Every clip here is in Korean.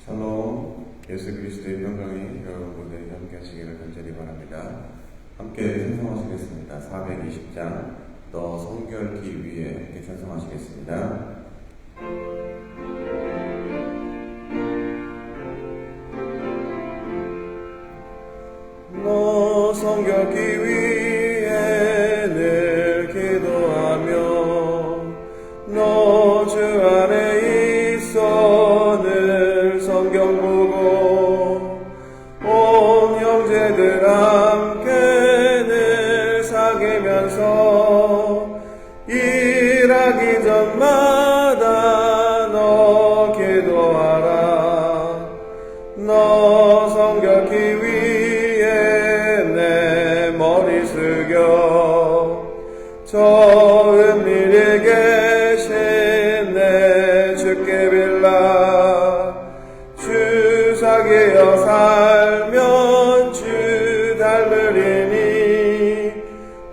샬롬, 예수 그리스도의 평강이 여러분 모두에게 함께 하시기를 간절히 바랍니다. 함께 찬송하시겠습니다. 420장 너 성결기 위에 함께 찬송하시겠습니다. 너 성결기 위에 늘 기도하며 너 주 안에 있어 늘 성경 보고 온 형제들 함께 늘 사귀면서 일하기 전마다 너 기도하라. 너 성결기 위에 내 머리 숙여 저 은밀히 계신 내 주께 빌라. 주 사귀어 살면 주 닮으리니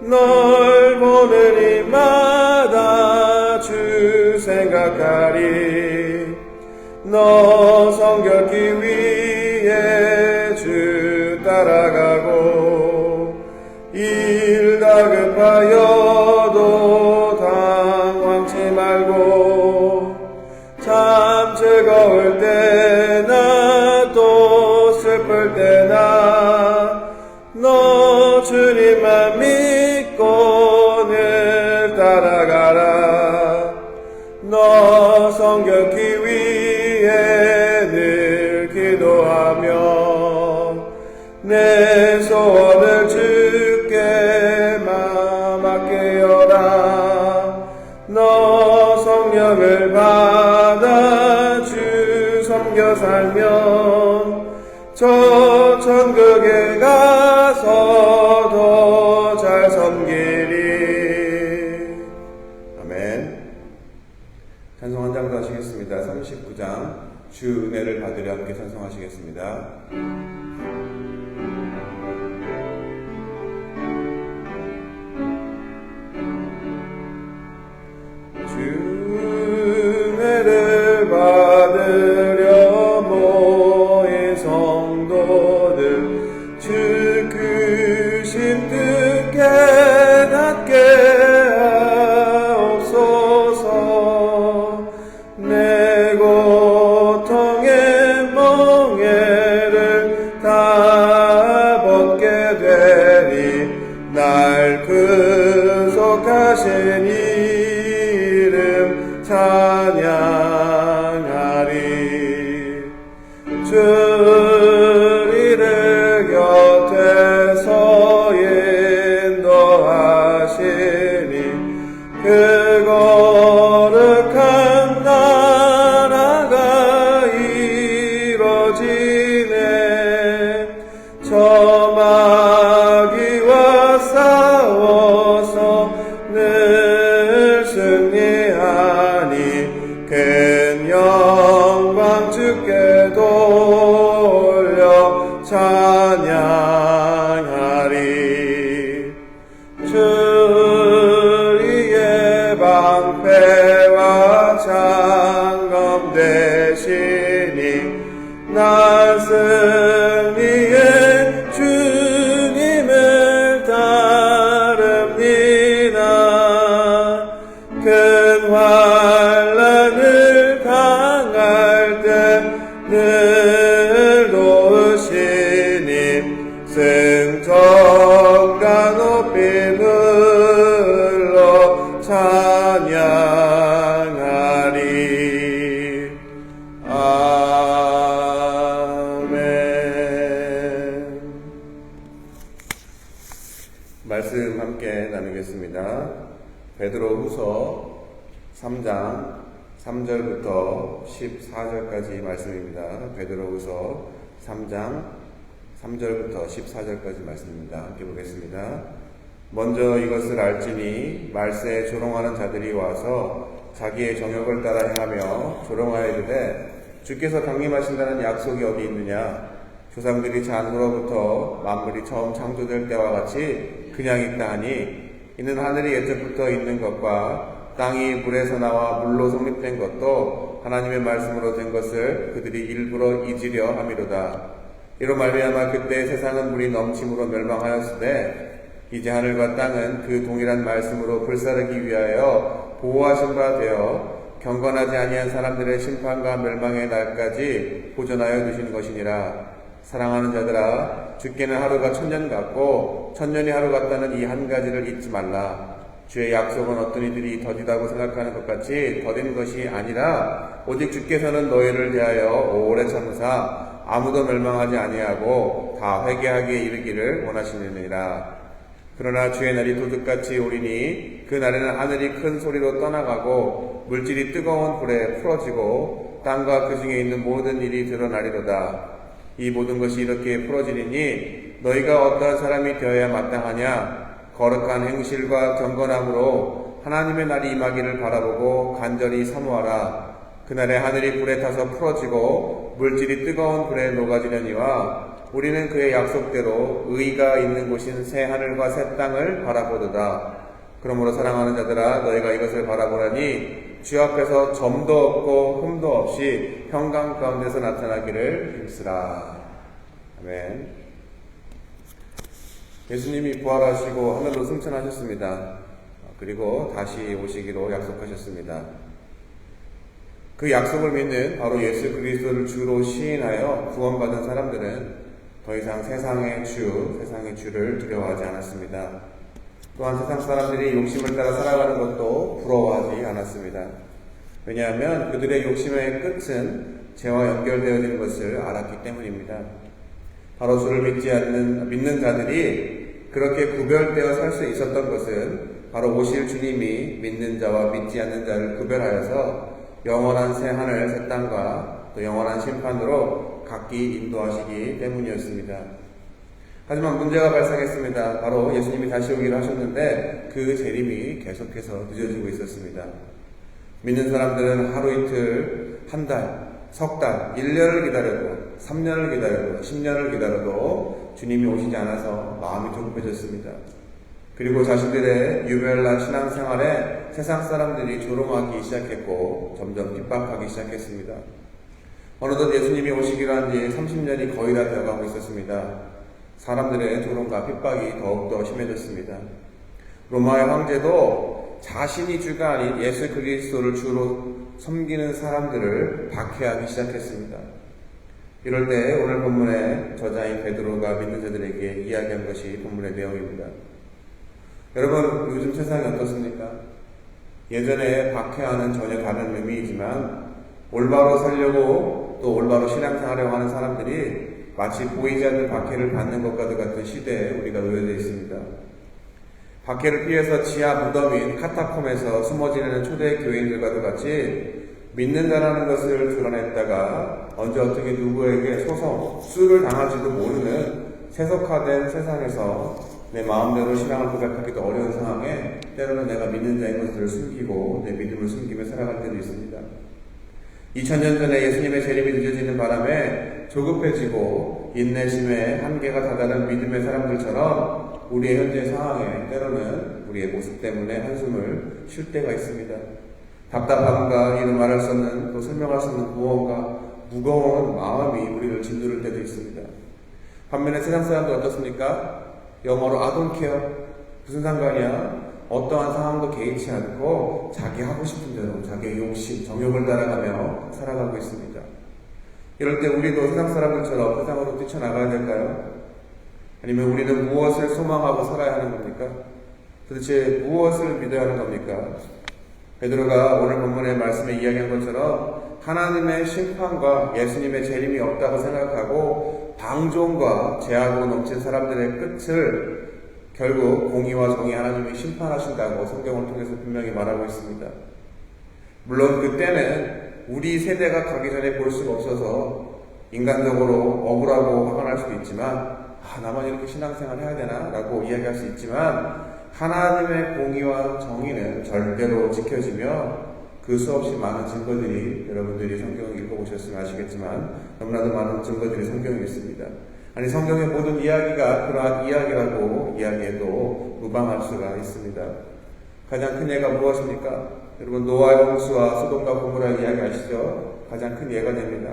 널 보는 이마다 주 생각하리. 너 성결기 위에 주 따라가고 일 다급하여도 당황치 말고 참 즐거울 때나 또 슬플 때나 너 주님만 믿고 늘 따라가라. 너 성결기 위에 늘 기도하며 내 소원을 주께 맡기어라. 너 성령을 받아 주 섬겨 살면 저 천국에 가서 더 잘 섬기리. 아멘. 찬송 한 장 더 하시겠습니다. 39장 주 은혜를 받으려 함께 찬송하시겠습니다. 주 은혜를 받으려 모인 성도들 주 크신 뜻 깨닫게 하옵소서. 내 고통의 멍에를 다 벗게 되리. 날 구속하신 이름 찬양하리. 주 우리를 곁에서 인도하시니 그 거룩한 나라가 이뤄지네. 저 마귀와 싸워서 늘 승리하니 큰 영광 주께 돌려 찬양하리. 주의 방패와 장검 되시니 날 승리의 주님을 따릅니다. 큰 환난을 당할 때 늘 도우시니 승천과 높이 불러 찬양하리. 아멘. 말씀 함께 나누겠습니다. 베드로후서 3장 3절부터 14절까지 말씀입니다. 베드로후서 3장 3절부터 14절까지 말씀입니다. 함께 보겠습니다. 먼저 이것을 알지니 말세에 조롱하는 자들이 와서 자기의 정욕을 따라 행하며 조롱하여 이르되 주께서 강림하신다는 약속이 어디 있느냐. 조상들이 잔으로부터 만물이 처음 창조될 때와 같이 그냥 있다 하니 이는 하늘이 옛적부터 있는 것과 땅이 물에서 나와 물로 성립된 것도 하나님의 말씀으로 된 것을 그들이 일부러 잊으려 함이로다. 이로 말미암아 그때 세상은 물이 넘침으로 멸망하였으되 이제 하늘과 땅은 그 동일한 말씀으로 불사르기 위하여 보호하신 바 되어 경건하지 아니한 사람들의 심판과 멸망의 날까지 보존하여 두시는 것이니라. 사랑하는 자들아, 주께는 하루가 천년 같고 천년이 하루 같다는 이 한 가지를 잊지 말라. 주의 약속은 어떤 이들이 더디다고 생각하는 것 같이 더딘 것이 아니라 오직 주께서는 너희를 대하여 오래 참으사 아무도 멸망하지 아니하고 다 회개하기에 이르기를 원하시느니라. 그러나 주의 날이 도둑같이 오리니 그 날에는 하늘이 큰 소리로 떠나가고 물질이 뜨거운 불에 풀어지고 땅과 그 중에 있는 모든 일이 드러나리로다. 이 모든 것이 이렇게 풀어지리니 너희가 어떠한 사람이 되어야 마땅하냐? 거룩한 행실과 경건함으로 하나님의 날이 임하기를 바라보고 간절히 사모하라. 그날에 하늘이 불에 타서 풀어지고 물질이 뜨거운 불에 녹아지려니와 우리는 그의 약속대로 의가 있는 곳인 새 하늘과 새 땅을 바라보도다. 그러므로 사랑하는 자들아, 너희가 이것을 바라보라니 주 앞에서 점도 없고 흠도 없이 평강 가운데서 나타나기를 힘쓰라. 아멘. 예수님이 부활하시고 하늘로 승천하셨습니다. 그리고 다시 오시기로 약속하셨습니다. 그 약속을 믿는 바로 예수 그리스도를 주로 시인하여 구원받은 사람들은 더 이상 세상의 주를 두려워하지 않았습니다. 또한 세상 사람들이 욕심을 따라 살아가는 것도 부러워하지 않았습니다. 왜냐하면 그들의 욕심의 끝은 죄와 연결되어지는 것을 알았기 때문입니다. 바로 주를 믿는 자들이 그렇게 구별되어 살 수 있었던 것은 바로 오실 주님이 믿는 자와 믿지 않는 자를 구별하여서 영원한 새 하늘 새 땅과 또 영원한 심판으로 각기 인도하시기 때문이었습니다. 하지만 문제가 발생했습니다. 바로 예수님이 다시 오기를 하셨는데 그 재림이 계속해서 늦어지고 있었습니다. 믿는 사람들은 하루 이틀, 한 달, 석 달, 1년을 기다려도 3년을 기다려도 10년을 기다려도 주님이 오시지 않아서 마음이 조급해졌습니다. 그리고 자신들의 유별난 신앙생활에 세상 사람들이 조롱하기 시작했고 점점 핍박하기 시작했습니다. 어느덧 예수님이 오시기로 한 지 30년이 거의 다 되어가고 있었습니다. 사람들의 조롱과 핍박이 더욱더 심해졌습니다. 로마의 황제도 자신이 주가 아닌 예수 그리스도를 주로 섬기는 사람들을 박해하기 시작했습니다. 이럴 때 오늘 본문의 저자인 베드로가 믿는 자들에게 이야기한 것이 본문의 내용입니다. 여러분, 요즘 세상이 어떻습니까? 예전에 박해하는 전혀 다른 의미이지만 올바로 살려고 또 올바로 신앙생활하려고 하는 사람들이 마치 보이지 않는 박해를 받는 것과도 같은 시대에 우리가 놓여져 있습니다. 박해를 피해서 지하 무덤인 카타콤에서 숨어 지내는 초대 교인들과도 같이 믿는 자라는 것을 드러냈다가 언제 어떻게 누구에게 수를 당할지도 모르는 세속화된 세상에서 내 마음대로 신앙을 고백하기도 어려운 상황에 때로는 내가 믿는 자인 것을 숨기고 내 믿음을 숨기며 살아갈 때도 있습니다. 2000년 전에 예수님의 재림이 늦어지는 바람에 조급해지고 인내심에 한계가 다다른 믿음의 사람들처럼 우리의 현재 상황에 때로는 우리의 모습 때문에 한숨을 쉴 때가 있습니다. 답답함과 이루 말할 수 없는 또 설명할 수 없는 무언가 무거운 마음이 우리를 짓누를 때도 있습니다. 반면에 세상 사람들 어떻습니까? 영어로 I don't care. 무슨 상관이야? 어떠한 상황도 개의치 않고 자기 하고 싶은 대로 자기의 욕심, 정욕을 따라가며 살아가고 있습니다. 이럴 때 우리도 세상 사람들처럼 세상으로 뛰쳐나가야 될까요? 아니면 우리는 무엇을 소망하고 살아야 하는 겁니까? 도대체 무엇을 믿어야 하는 겁니까? 베드로가 오늘 본문의 말씀에 이야기한 것처럼 하나님의 심판과 예수님의 재림이 없다고 생각하고 방종과 죄악으로 넘친 사람들의 끝을 결국 공의와 정의 하나님이 심판하신다고 성경을 통해서 분명히 말하고 있습니다. 물론 그때는 우리 세대가 가기 전에 볼 수가 없어서 인간적으로 억울하고 화가 날 수도 있지만 나만 이렇게 신앙생활 해야 되나? 라고 이야기할 수 있지만 하나님의 공의와 정의는 절대로 지켜지며 그 수없이 많은 증거들이 여러분들이 성경을 읽어보셨으면 아시겠지만 너무나도 많은 증거들이 성경에 있습니다. 아니 성경의 모든 이야기가 그러한 이야기라고 이야기해도 무방할 수가 있습니다. 가장 큰 예가 무엇입니까? 여러분 노아의 홍수와 소돔과 고모라 이야기 아시죠? 가장 큰 예가 됩니다.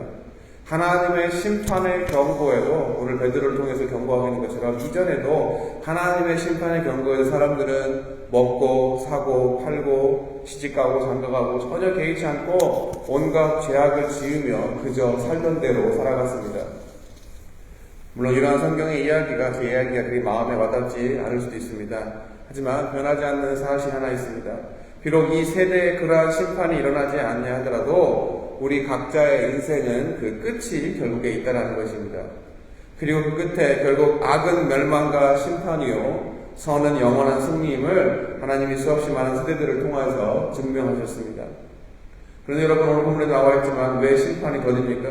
하나님의 심판의 경고에도 오늘 베드로를 통해서 경고하고 있는 것처럼 이전에도 하나님의 심판의 경고에도 사람들은 먹고 사고 팔고 시집가고 장가가고 전혀 개의치 않고 온갖 죄악을 지으며 그저 살던 대로 살아갔습니다. 물론 이러한 성경의 이야기가 제 이야기가 그리 마음에 와닿지 않을 수도 있습니다. 하지만 변하지 않는 사실이 하나 있습니다. 비록 이 세대에 그러한 심판이 일어나지 않냐 하더라도 우리 각자의 인생은 그 끝이 결국에 있다는 것입니다. 그리고 그 끝에 결국 악은 멸망과 심판이요 선은 영원한 승리임을 하나님이 수없이 많은 세대들을 통해서 증명하셨습니다. 그런데 여러분 오늘 본문에 나와 있지만 왜 심판이 더딥니까?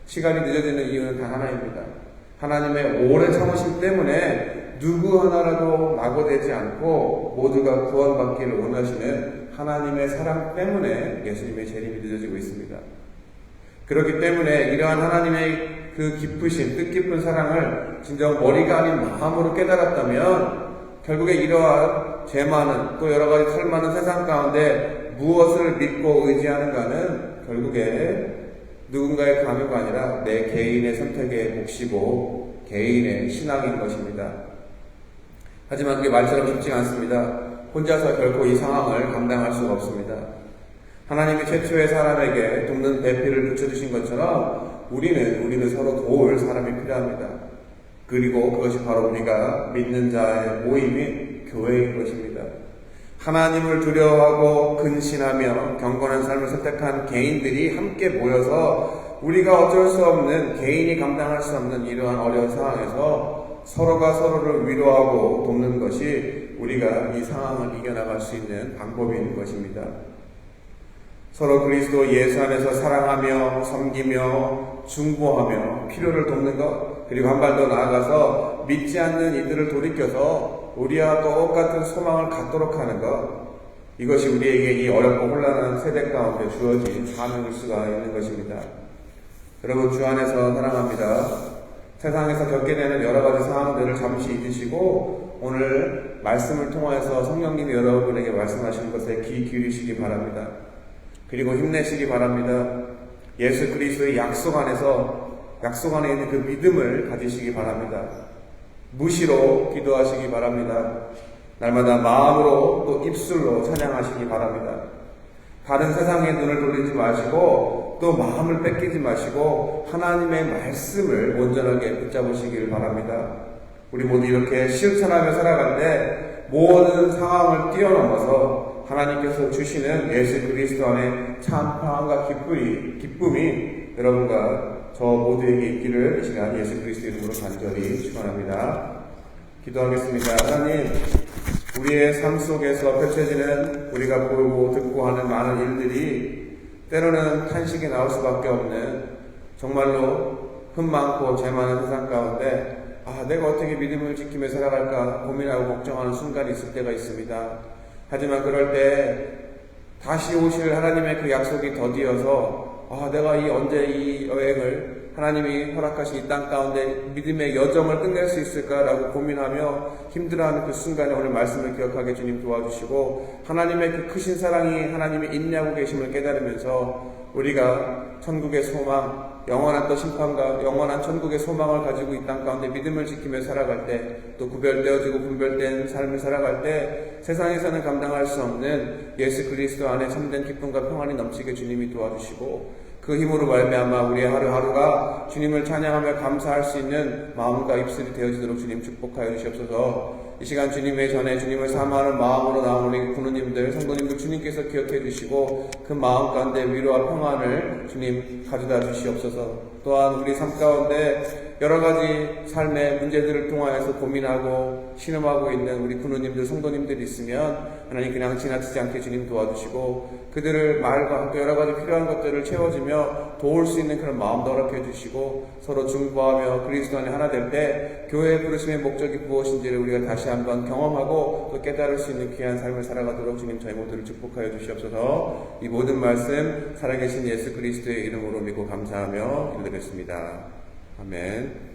시간이 늦어지는 이유는 단 하나입니다. 하나님의 오래 참으심 때문에 누구 하나라도 낙오되지 않고 모두가 구원받기를 원하시는 하나님의 사랑 때문에 예수님의 재림이 늦어지고 있습니다. 그렇기 때문에 이러한 하나님의 그 깊으신 뜻깊은 사랑을 진정 머리가 아닌 마음으로 깨달았다면 결국에 이러한 죄 많은 또 여러 가지 털 많은 세상 가운데 무엇을 믿고 의지하는가는 결국에 누군가의 강요가 아니라 내 개인의 선택의 몫이고 개인의 신앙인 것입니다. 하지만 그게 말처럼 쉽지가 않습니다. 혼자서 결코 이 상황을 감당할 수가 없습니다. 하나님이 최초의 사람에게 돕는 배필을 붙여주신 것처럼 우리는 서로 도울 사람이 필요합니다. 그리고 그것이 바로 우리가 믿는 자의 모임인 교회인 것입니다. 하나님을 두려워하고 근신하며 경건한 삶을 선택한 개인들이 함께 모여서 우리가 어쩔 수 없는 개인이 감당할 수 없는 이러한 어려운 상황에서 서로가 서로를 위로하고 돕는 것이 우리가 이 상황을 이겨나갈 수 있는 방법인 것입니다. 서로 그리스도 예수 안에서 사랑하며 섬기며 중보하며 필요를 돕는 것, 그리고 한 발 더 나아가서 믿지 않는 이들을 돌이켜서 우리와 똑같은 소망을 갖도록 하는 것, 이것이 우리에게 이 어렵고 혼란한 세대 가운데 주어진 사명일 수가 있는 것입니다. 여러분 주 안에서 사랑합니다. 세상에서 겪게 되는 여러 가지 상황들을 잠시 잊으시고 오늘 말씀을 통해서 성령님이 여러분에게 말씀하시는 것에 귀 기울이시기 바랍니다. 그리고 힘내시기 바랍니다. 예수 그리스도의 약속 안에 있는 그 믿음을 가지시기 바랍니다. 무시로 기도하시기 바랍니다. 날마다 마음으로 또 입술로 찬양하시기 바랍니다. 다른 세상에 눈을 돌리지 마시고 또 마음을 뺏기지 마시고 하나님의 말씀을 온전하게 붙잡으시길 바랍니다. 우리 모두 이렇게 실천하며 살아갈 때 모든 상황을 뛰어넘어서 하나님께서 주시는 예수 그리스도 안에 참 평안과 기쁨이 여러분과 저 모두에게 있기를 이 시간 예수 그리스도 이름으로 간절히 축원합니다. 기도하겠습니다. 하나님, 우리의 삶 속에서 펼쳐지는 우리가 보고 듣고 하는 많은 일들이 때로는 탄식이 나올 수밖에 없는 정말로 흠 많고 죄 많은 세상 가운데 내가 어떻게 믿음을 지키며 살아갈까 고민하고 걱정하는 순간이 있을 때가 있습니다. 하지만 그럴 때 다시 오실 하나님의 그 약속이 더디어서 내가 언제 이 여행을 하나님이 허락하신 이 땅 가운데 믿음의 여정을 끝낼 수 있을까라고 고민하며 힘들어하는 그 순간에 오늘 말씀을 기억하게 주님 도와주시고 하나님의 그 크신 사랑이 하나님이 인내하고 계심을 깨달으면서 우리가 천국의 소망, 영원한 또 심판과 영원한 천국의 소망을 가지고 이 땅 가운데 믿음을 지키며 살아갈 때 또 구별되어지고 분별된 삶을 살아갈 때 세상에서는 감당할 수 없는 예수 그리스도 안에 참된 기쁨과 평안이 넘치게 주님이 도와주시고 그 힘으로 말미암아 우리의 하루하루가 주님을 찬양하며 감사할 수 있는 마음과 입술이 되어지도록 주님 축복하여 주시옵소서. 이 시간 주님의 전에 주님을 사모하는 마음으로 나온 우리 군우님들, 성도님들 주님께서 기억해 주시고 그 마음 가운데 위로와 평안을 주님 가져다 주시옵소서. 또한 우리 삶 가운데 여러 가지 삶의 문제들을 통하여서 고민하고 신음하고 있는 우리 군우님들, 성도님들이 있으면 하나님 그냥 지나치지 않게 주님 도와주시고 그들을 말과 또 여러 가지 필요한 것들을 채워주며 도울 수 있는 그런 마음도 허락해 주시고 서로 중보하며 그리스도 안에 하나 될 때 교회의 부르심의 목적이 무엇인지를 우리가 다시 한번 경험하고 또 깨달을 수 있는 귀한 삶을 살아가도록 주님 저희 모두를 축복하여 주시옵소서. 이 모든 말씀 살아계신 예수 그리스도의 이름으로 믿고 감사하며 기도드렸습니다. 아멘.